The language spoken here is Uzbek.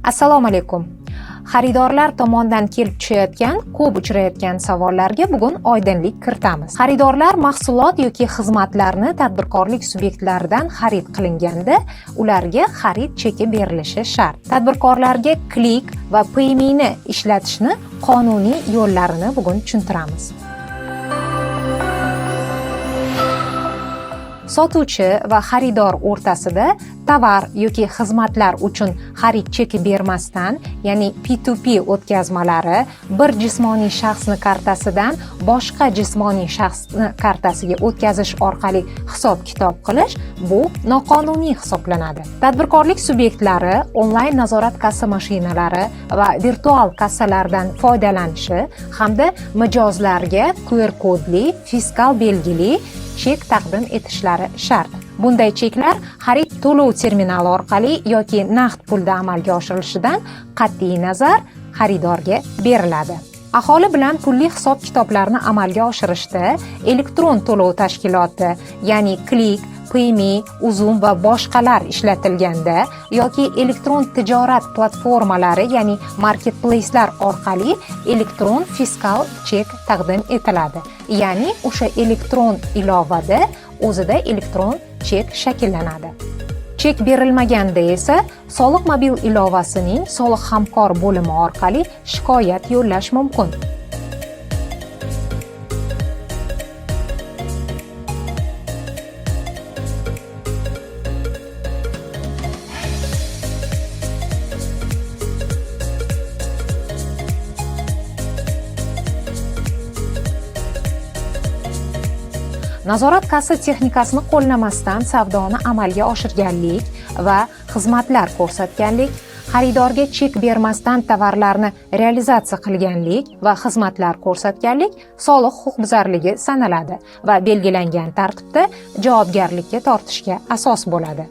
Assalomu alaykum. Xaridorlar tomonidan kelib tushayotgan ko'p uchrayotgan savollarga bugun oydinlik kiritamiz. Xaridorlar mahsulot yoki xizmatlarni tadbirkorlik subyektlaridan xarid qilinganda ularga xarid cheki berilishi shart. Tadbirkorlarga Click va PayMe'ni ishlatishni qonuniy yo'llarini bugun tushuntiramiz. Sotuvchi va xaridor o'rtasida tovar yoki xizmatlar uchun xarid cheki bermasdan, ya'ni P2P o'tkazmalari bir jismoniy shaxsni kartasidan boshqa jismoniy shaxsni kartasiga o'tkazish orqali hisob-kitob qilish bu noqonuniy hisoblanadi. Tadbirkorlik subyektlari onlayn nazorat kassa mashinalari va virtual kassalardan foydalanishi hamda mijozlarga QR kodli, fiskal belgili chek taqdim etishlari shart. Bunday cheklar xarid to'lov terminali orqali yoki naqd pulda amalga oshirilishidan qat'iy nazar xaridorga beriladi. Aholi bilan pulli hisob-kitoblarni amalga oshirishda elektron to'lov tashkiloti, ya'ni Click, PayMe, Uzum va boshqalar ishlatilganda yoki elektron tijorat platformalari, ya'ni marketplace'lar orqali elektron fiskal chek taqdim etiladi. Ya'ni o'sha elektron ilovada o'zida elektron chek shakllanadi. Chek berilmaganda esa soliq mobil ilovasining soliq hamkor bo'limi orqali shikoyat yo'llash mumkin. Nazorat kassa texnikasini qo'llamasdan savdoni amalga oshirganlik va xizmatlar ko'rsatganlik, xaridorga chek bermasdan tovarlarni realizatsiya qilganlik va xizmatlar ko'rsatganlik soliq huquqbuzarligi sanaladi va belgilangan tartibda javobgarlikka tortishga asos bo'ladi.